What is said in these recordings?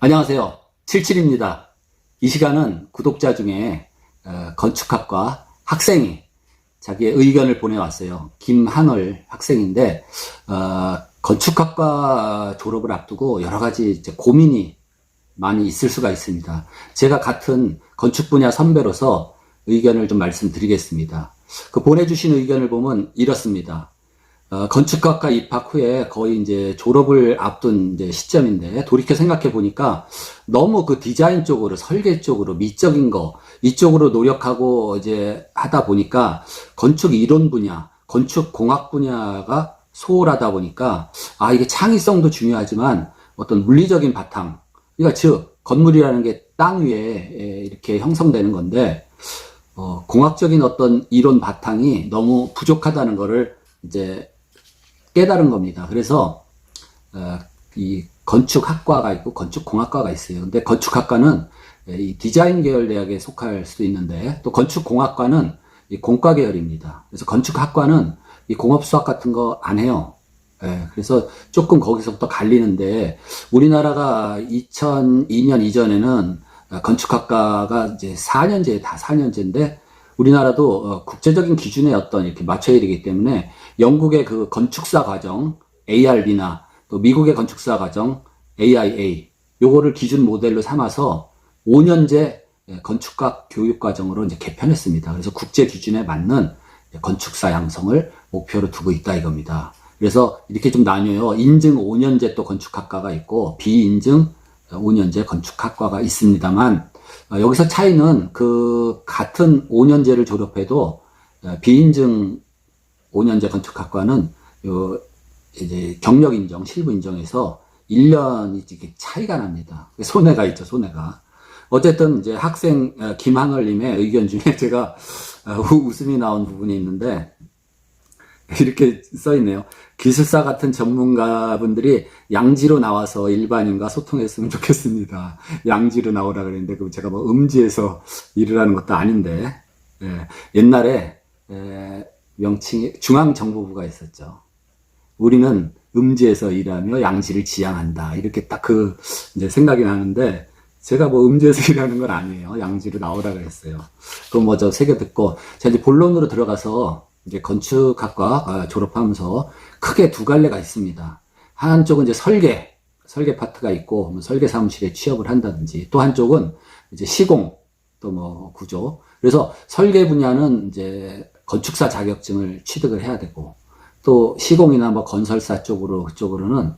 안녕하세요. 77입니다. 이 시간은 구독자 중에 건축학과 학생이 자기의 의견을 보내왔어요. 김한월 학생인데 건축학과 졸업을 앞두고 여러 가지 이제 고민이 많이 있을 수가 있습니다. 제가 같은 건축 분야 선배로서 의견을 좀 말씀드리겠습니다. 그 보내주신 의견을 보면 이렇습니다. 건축학과 입학 후에 거의 이제 졸업을 앞둔 이제 시점인데 돌이켜 생각해 보니까 너무 그 디자인 쪽으로 설계 쪽으로 미적인 거 이쪽으로 노력하고 이제 하다 보니까 건축 이론 분야, 건축 공학 분야가 소홀하다 보니까 이게 창의성도 중요하지만 어떤 물리적인 바탕, 그러니까 즉 건물이라는 게 땅 위에 이렇게 형성되는 건데 공학적인 어떤 이론 바탕이 너무 부족하다는 거를 이제 깨달은 겁니다. 그래서 이 건축학과가 있고 건축공학과가 있어요. 근데 건축학과는 이 디자인 계열 대학에 속할 수도 있는데 또 건축공학과는 이 공과 계열입니다. 그래서 건축학과는 이 공업수학 같은 거 안 해요. 그래서 조금 거기서부터 갈리는데 우리나라가 2002년 이전에는 건축학과가 이제 4년제 다 4년제인데 우리나라도 국제적인 기준에 어떤 이렇게 맞춰야 되기 때문에 영국의 그 건축사 과정 ARB나 또 미국의 건축사 과정 AIA 요거를 기준 모델로 삼아서 5년제 건축학 교육 과정으로 이제 개편했습니다. 그래서 국제 기준에 맞는 건축사 양성을 목표로 두고 있다 이겁니다. 그래서 이렇게 좀 나뉘어요. 인증 5년제 또 건축학과가 있고 비인증 5년제 건축학과가 있습니다만 여기서 차이는 그 같은 5년제를 졸업해도 비인증 5년제 건축학과는 요 이제 경력 인정, 실무 인정에서 1년이 이렇게 차이가 납니다. 손해가 있죠, 손해가. 어쨌든 이제 학생 김한월님의 의견 중에 제가 웃음이 나온 부분이 있는데 이렇게 써있네요. 기술사 같은 전문가분들이 양지로 나와서 일반인과 소통했으면 좋겠습니다. 양지로 나오라 그랬는데 제가 뭐 음지에서 일을 하는 것도 아닌데 옛날에 명칭이 중앙정보부가 있었죠. 우리는 음지에서 일하며 양지를 지향한다. 이렇게 딱 이제 생각이 나는데 제가 뭐 음지에서 일하는 건 아니에요. 양지로 나오라 그랬어요. 그럼 뭐 저 새겨 듣고 제가 이제 본론으로 들어가서 이제 건축학과 졸업하면서 크게 두 갈래가 있습니다. 한쪽은 이제 설계 파트가 있고, 뭐 설계 사무실에 취업을 한다든지, 또 한쪽은 이제 시공, 또 뭐 구조. 그래서 설계 분야는 이제 건축사 자격증을 취득을 해야 되고, 또 시공이나 뭐 건설사 그쪽으로는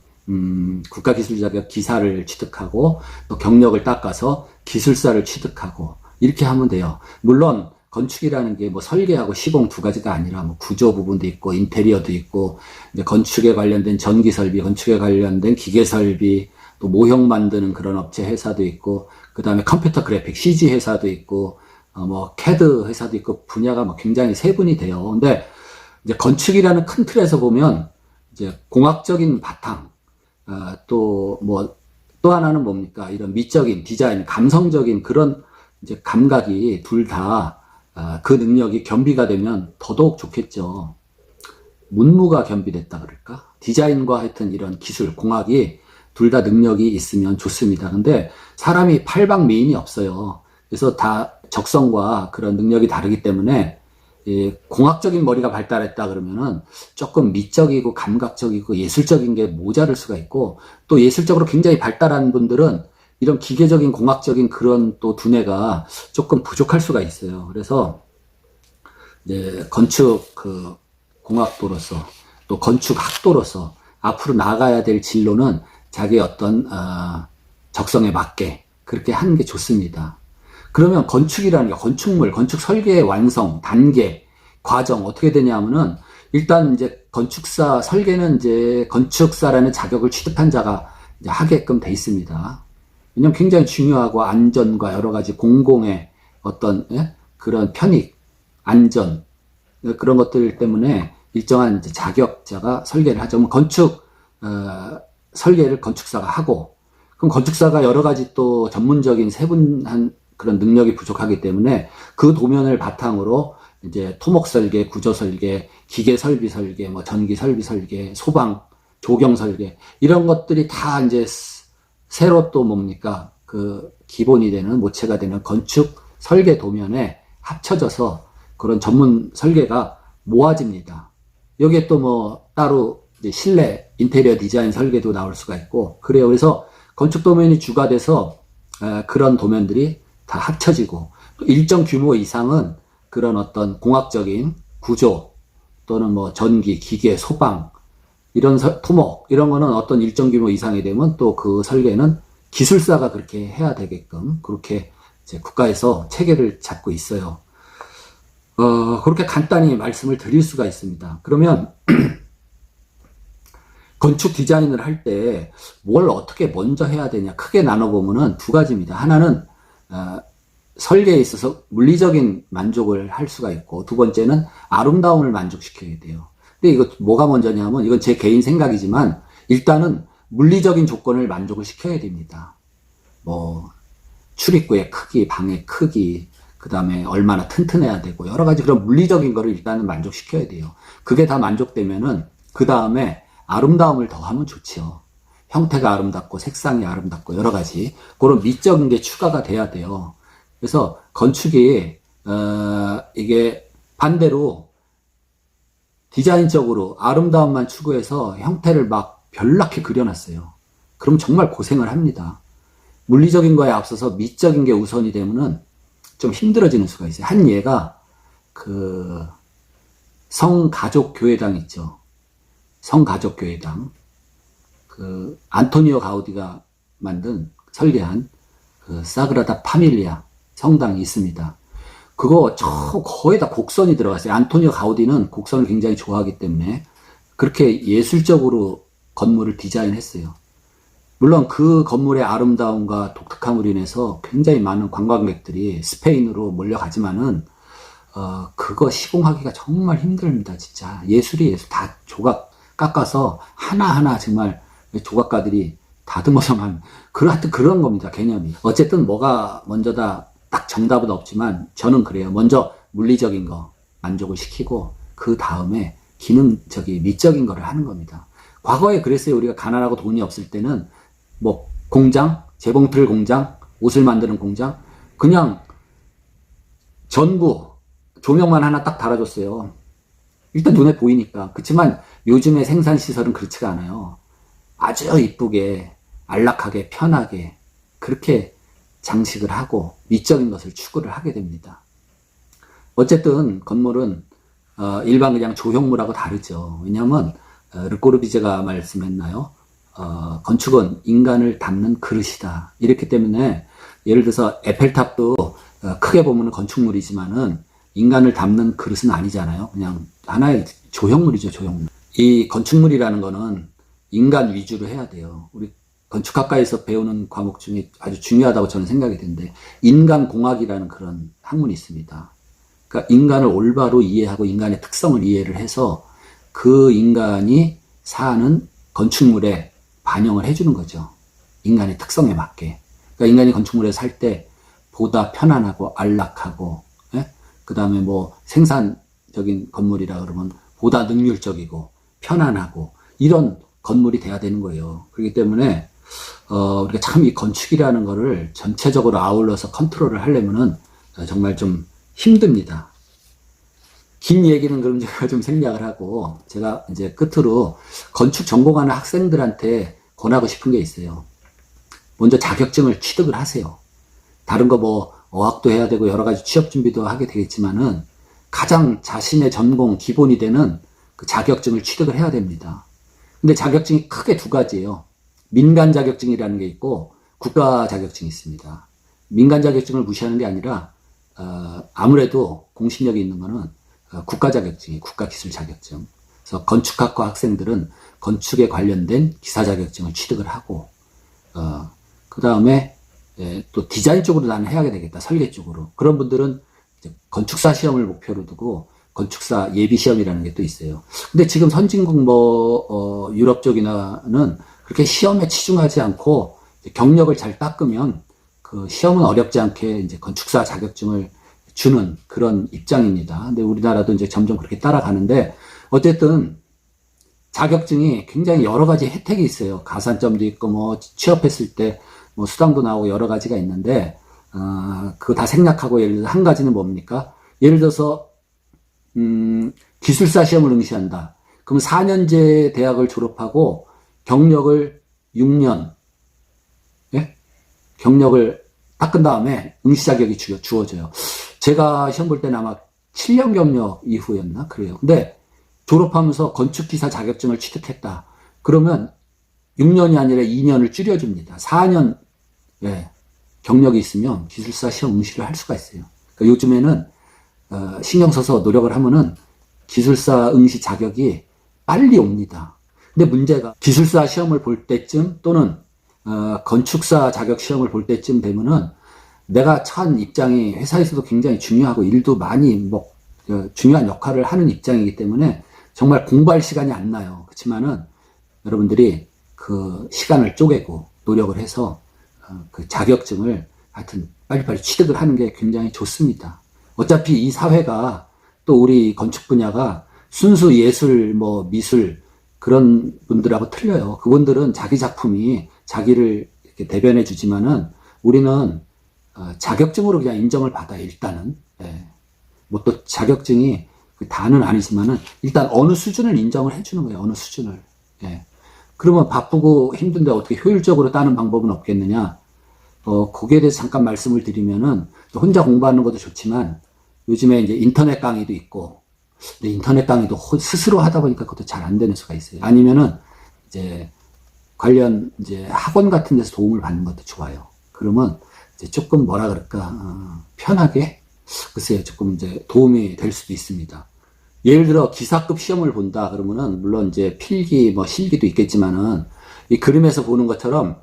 국가기술 자격 기사를 취득하고, 또 경력을 닦아서 기술사를 취득하고, 이렇게 하면 돼요. 물론, 건축이라는 게 뭐 설계하고 시공 두 가지가 아니라 뭐 구조 부분도 있고 인테리어도 있고 이제 건축에 관련된 전기 설비, 건축에 관련된 기계 설비, 또 모형 만드는 그런 업체 회사도 있고 그다음에 컴퓨터 그래픽 CG 회사도 있고 뭐 CAD 회사도 있고 분야가 뭐 굉장히 세분이 돼요. 근데 이제 건축이라는 큰 틀에서 보면 이제 공학적인 바탕 또 하나는 뭡니까? 이런 미적인 디자인, 감성적인 그런 이제 감각이 둘 다 그 능력이 겸비가 되면 더더욱 좋겠죠. 문무가 겸비됐다 그럴까? 디자인과 하여튼 이런 기술, 공학이 둘 다 능력이 있으면 좋습니다. 근데 사람이 팔방미인이 없어요. 그래서 다 적성과 그런 능력이 다르기 때문에 공학적인 머리가 발달했다 그러면은 조금 미적이고 감각적이고 예술적인 게 모자랄 수가 있고 또 예술적으로 굉장히 발달한 분들은 이런 기계적인 공학적인 그런 또 두뇌가 조금 부족할 수가 있어요. 그래서 이제 건축 공학도로서 또 건축학도로서 앞으로 나가야 될 진로는 자기의 어떤 적성에 맞게 그렇게 하는 게 좋습니다. 그러면 건축이라는 게 건축물, 건축 설계의 완성, 단계, 과정 어떻게 되냐면은 일단 이제 건축사 설계는 이제 건축사라는 자격을 취득한 자가 이제 하게끔 돼 있습니다. 왜냐면 굉장히 중요하고 안전과 여러 가지 공공의 어떤 그런 편익, 안전 그런 것들 때문에 일정한 이제 자격자가 설계를 하죠. 건축 설계를 건축사가 하고 그럼 건축사가 여러 가지 또 전문적인 세분한 그런 능력이 부족하기 때문에 그 도면을 바탕으로 이제 토목 설계, 구조 설계, 기계 설비 설계, 뭐 전기 설비 설계, 소방, 조경 설계 이런 것들이 다 이제 새로 또 뭡니까? 그 기본이 되는 모체가 되는 건축 설계 도면에 합쳐져서 그런 전문 설계가 모아집니다. 여기에 또 뭐 따로 이제 실내 인테리어 디자인 설계도 나올 수가 있고 그래요. 그래서 건축 도면이 주가 돼서 그런 도면들이 다 합쳐지고 또 일정 규모 이상은 그런 어떤 공학적인 구조 또는 뭐 전기, 기계, 소방 이런 토목 이런 거는 어떤 일정 규모 이상이 되면 또 그 설계는 기술사가 그렇게 해야 되게끔 그렇게 이제 국가에서 체계를 잡고 있어요. 그렇게 간단히 말씀을 드릴 수가 있습니다. 그러면 건축 디자인을 할 때 뭘 어떻게 먼저 해야 되냐 크게 나눠보면은 두 가지입니다. 하나는 설계에 있어서 물리적인 만족을 할 수가 있고 두 번째는 아름다움을 만족시켜야 돼요. 근데 이거 뭐가 먼저냐면 이건 제 개인 생각이지만 일단은 물리적인 조건을 만족을 시켜야 됩니다. 뭐 출입구의 크기, 방의 크기, 그 다음에 얼마나 튼튼해야 되고 여러 가지 그런 물리적인 거를 일단은 만족시켜야 돼요. 그게 다 만족되면은 그 다음에 아름다움을 더하면 좋죠. 형태가 아름답고 색상이 아름답고 여러 가지 그런 미적인 게 추가가 돼야 돼요. 그래서 건축이 이게 반대로 디자인적으로 아름다움만 추구해서 형태를 막 별나게 그려놨어요. 그럼 정말 고생을 합니다. 물리적인 거에 앞서서 미적인 게 우선이 되면은 좀 힘들어지는 수가 있어요. 한 예가 그 성가족교회당 있죠. 성가족교회당 그 안토니오 가우디가 만든 설계한 그 사그라다 파밀리아 성당이 있습니다. 그거 거의 다 곡선이 들어갔어요. 안토니오 가우디는 곡선을 굉장히 좋아하기 때문에 그렇게 예술적으로 건물을 디자인했어요. 물론 그 건물의 아름다움과 독특함으로 인해서 굉장히 많은 관광객들이 스페인으로 몰려가지만은 그거 시공하기가 정말 힘듭니다. 진짜 예술이 예술 다 조각 깎아서 하나하나 정말 조각가들이 다듬어서만 하여튼 그런 겁니다. 개념이. 어쨌든 뭐가 먼저다 딱 정답은 없지만 저는 그래요. 먼저 물리적인 거 만족을 시키고 그 다음에 기능적인 미적인 거를 하는 겁니다. 과거에 그랬어요. 우리가 가난하고 돈이 없을 때는 뭐 공장, 재봉틀 공장, 옷을 만드는 공장 그냥 전구 조명만 하나 딱 달아줬어요. 일단 눈에 보이니까. 그렇지만 요즘의 생산시설은 그렇지가 않아요. 아주 이쁘게 안락하게 편하게 그렇게 장식을 하고 미적인 것을 추구를 하게 됩니다. 어쨌든 건물은 일반 그냥 조형물하고 다르죠. 왜냐하면 르꼬르비제가 말씀했나요? 건축은 인간을 담는 그릇이다. 이렇기 때문에 예를 들어서 에펠탑도 크게 보면 건축물이지만은 인간을 담는 그릇은 아니잖아요. 그냥 하나의 조형물이죠, 조형물. 이 건축물이라는 거는 인간 위주로 해야 돼요. 우리 건축학과에서 배우는 과목 중에 아주 중요하다고 저는 생각이 드는데 인간공학이라는 그런 학문이 있습니다. 그러니까 인간을 올바로 이해하고 인간의 특성을 이해를 해서 그 인간이 사는 건축물에 반영을 해주는 거죠. 인간의 특성에 맞게. 그러니까 인간이 건축물에 살 때 보다 편안하고 안락하고, 그 다음에 뭐 생산적인 건물이라 그러면 보다 능률적이고 편안하고 이런 건물이 돼야 되는 거예요. 그렇기 때문에 우리가 참 이 건축이라는 거를 전체적으로 아울러서 컨트롤을 하려면은 정말 좀 힘듭니다. 긴 얘기는 그럼 제가 좀 생략을 하고 제가 이제 끝으로 건축 전공하는 학생들한테 권하고 싶은 게 있어요. 먼저 자격증을 취득을 하세요. 다른 거 뭐 어학도 해야 되고 여러 가지 취업 준비도 하게 되겠지만은 가장 자신의 전공 기본이 되는 그 자격증을 취득을 해야 됩니다. 근데 자격증이 크게 두 가지예요. 민간 자격증이라는 게 있고 국가 자격증이 있습니다. 민간 자격증을 무시하는 게 아니라 아무래도 공신력이 있는 거는 국가 자격증이 국가 기술 자격증. 그래서 건축학과 학생들은 건축에 관련된 기사 자격증을 취득을 하고 그 다음에 또 디자인 쪽으로 나는 해야 되겠다. 설계 쪽으로. 그런 분들은 이제 건축사 시험을 목표로 두고 건축사 예비 시험이라는 게 또 있어요. 근데 지금 선진국 유럽 쪽이나는 그렇게 시험에 치중하지 않고 경력을 잘 닦으면 그 시험은 어렵지 않게 이제 건축사 자격증을 주는 그런 입장입니다. 근데 우리나라도 이제 점점 그렇게 따라가는데 어쨌든 자격증이 굉장히 여러 가지 혜택이 있어요. 가산점도 있고, 뭐, 취업했을 때, 뭐, 수당도 나오고 여러 가지가 있는데, 그거 다 생략하고, 예를 들어서 한 가지는 뭡니까? 예를 들어서, 기술사 시험을 응시한다. 그럼 4년제 대학을 졸업하고, 경력을 6년, 예? 경력을 닦은 다음에 응시 자격이 주어져요. 제가 시험 볼 때는 아마 7년 경력 이후였나? 그래요. 근데, 졸업하면서 건축기사 자격증을 취득했다. 그러면 6년이 아니라 2년을 줄여줍니다. 4년 경력이 있으면 기술사 시험 응시를 할 수가 있어요. 그러니까 요즘에는 신경 써서 노력을 하면은 기술사 응시 자격이 빨리 옵니다. 근데 문제가 기술사 시험을 볼 때쯤 또는 건축사 자격 시험을 볼 때쯤 되면은 내가 처한 입장이 회사에서도 굉장히 중요하고 일도 많이 뭐 중요한 역할을 하는 입장이기 때문에 정말 공부할 시간이 안 나요. 그렇지만은 여러분들이 그 시간을 쪼개고 노력을 해서 그 자격증을 하여튼 빨리빨리 취득을 하는 게 굉장히 좋습니다. 어차피 이 사회가 또 우리 건축 분야가 순수 예술, 뭐 미술 그런 분들하고 틀려요. 그분들은 자기 작품이 자기를 이렇게 대변해 주지만은 우리는 자격증으로 그냥 인정을 받아요. 일단은. 뭐 또 자격증이 다는 아니지만은 일단 어느 수준을 인정을 해주는 거예요. 어느 수준을. 그러면 바쁘고 힘든데 어떻게 효율적으로 따는 방법은 없겠느냐? 거기에 대해서 잠깐 말씀을 드리면은 혼자 공부하는 것도 좋지만 요즘에 이제 인터넷 강의도 있고, 근데 인터넷 강의도 스스로 하다 보니까 그것도 잘 안 되는 수가 있어요. 아니면은 이제 관련 이제 학원 같은 데서 도움을 받는 것도 좋아요. 그러면 이제 조금 뭐라 그럴까 편하게 글쎄요 조금 이제 도움이 될 수도 있습니다. 예를 들어 기사급 시험을 본다 그러면은 물론 이제 필기 뭐 실기도 있겠지만은 이 그림에서 보는 것처럼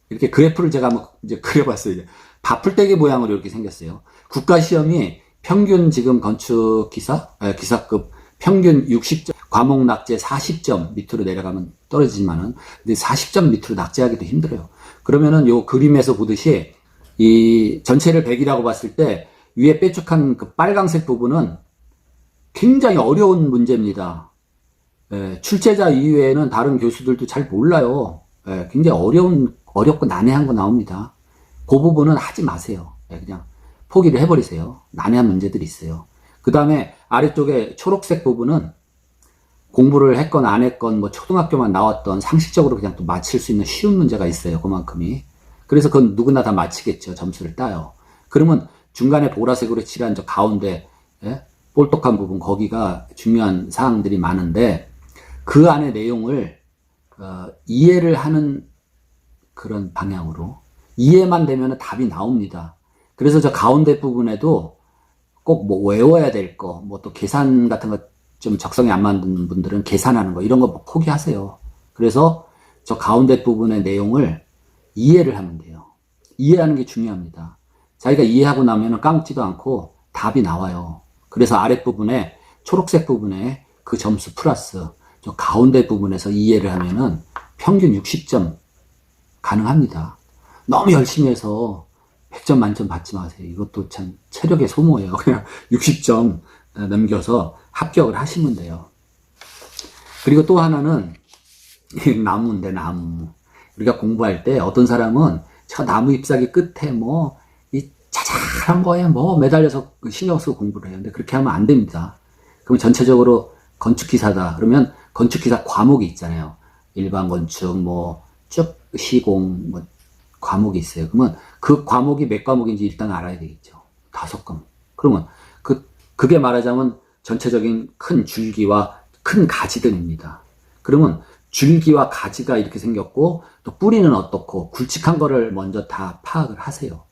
이렇게 그래프를 제가 한번 이제 그려봤어요. 바풀떼기 모양으로 이렇게 생겼어요. 국가시험이 평균 지금 건축 기사급 평균 60점, 과목 낙제 40점 밑으로 내려가면 떨어지지만은 근데 40점 밑으로 낙제하기도 힘들어요. 그러면은 요 그림에서 보듯이 이 전체를 100이라고 봤을 때 위에 빼쭉한 그 빨강색 부분은 굉장히 어려운 문제입니다. 출제자 이외에는 다른 교수들도 잘 몰라요. 굉장히 어렵고 난해한 거 나옵니다. 그 부분은 하지 마세요. 그냥 포기를 해버리세요. 난해한 문제들이 있어요. 그 다음에 아래쪽에 초록색 부분은 공부를 했건 안 했건 뭐 초등학교만 나왔던 상식적으로 그냥 또 맞힐 수 있는 쉬운 문제가 있어요. 그만큼이. 그래서 그건 누구나 다 맞히겠죠. 점수를 따요. 그러면 중간에 보라색으로 칠한 저 가운데 볼록한 부분 거기가 중요한 사항들이 많은데 그 안의 내용을 이해를 하는 그런 방향으로 이해만 되면 답이 나옵니다. 그래서 저 가운데 부분에도 꼭 뭐 외워야 될 거, 뭐 또 계산 같은 거 좀 적성이 안 맞는 분들은 계산하는 거 이런 거 뭐 포기하세요. 그래서 저 가운데 부분의 내용을 이해를 하면 돼요. 이해하는 게 중요합니다. 자기가 이해하고 나면은 까먹지도 않고 답이 나와요. 그래서 아랫부분에 초록색 부분에 그 점수 플러스 저 가운데 부분에서 이해를 하면은 평균 60점 가능합니다. 너무 열심히 해서 100점 만점 받지 마세요. 이것도 참 체력의 소모예요. 그냥 60점 넘겨서 합격을 하시면 돼요. 그리고 또 하나는 나무인데 나무. 우리가 공부할 때 어떤 사람은 저 나무 잎사귀 끝에 뭐 이 자잘한 거에 뭐 매달려서 신경 쓰고 공부를 해요. 근데 그렇게 하면 안 됩니다. 그럼 전체적으로 건축기사다. 그러면 건축기사 과목이 있잖아요. 일반 건축, 뭐 쭉 시공, 뭐 과목이 있어요. 그러면 그 과목이 몇 과목인지 일단 알아야 되겠죠. 5과목. 그러면 그게 말하자면 전체적인 큰 줄기와 큰 가지들입니다. 그러면 줄기와 가지가 이렇게 생겼고 또 뿌리는 어떻고 굵직한 거를 먼저 다 파악을 하세요.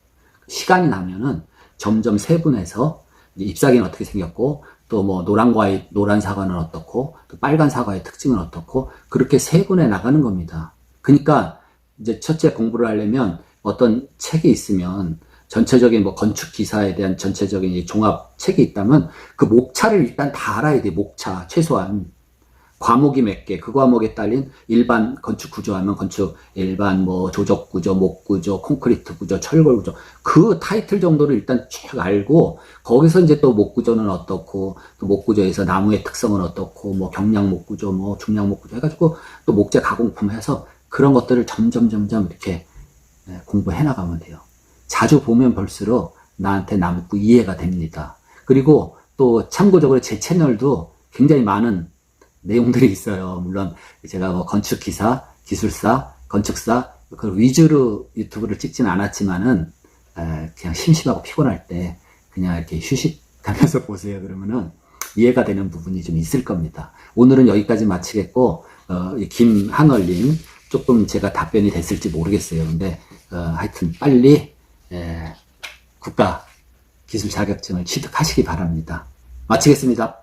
시간이 나면은 점점 세분해서 잎사귀는 어떻게 생겼고 또 뭐 노란 사과는 어떻고 또 빨간 사과의 특징은 어떻고 그렇게 세분해 나가는 겁니다. 그러니까 이제 첫째 공부를 하려면 어떤 책이 있으면 전체적인 뭐 건축 기사에 대한 전체적인 종합 책이 있다면 그 목차를 일단 다 알아야 돼. 목차 최소한 과목이 몇 개, 그 과목에 딸린 일반 건축 구조하면 건축 일반 뭐 조적 구조, 목 구조, 콘크리트 구조, 철골 구조 그 타이틀 정도를 일단 쭉 알고 거기서 이제 또 목 구조는 어떻고 또 목 구조에서 나무의 특성은 어떻고 뭐 경량 목 구조, 뭐 중량 목 구조 해가지고 또 목재 가공품 해서 그런 것들을 점점 이렇게 공부해 나가면 돼요. 자주 보면 볼수록 나한테 남고 이해가 됩니다. 그리고 또 참고적으로 제 채널도 굉장히 많은 내용들이 있어요. 물론 제가 뭐 건축기사, 기술사, 건축사 그 위주로 유튜브를 찍지는 않았지만은 그냥 심심하고 피곤할 때 그냥 이렇게 휴식하면서 보세요. 그러면은 이해가 되는 부분이 좀 있을 겁니다. 오늘은 여기까지 마치겠고 김한월님 조금 제가 답변이 됐을지 모르겠어요. 근데 하여튼 빨리 국가 기술 자격증을 취득하시기 바랍니다. 마치겠습니다.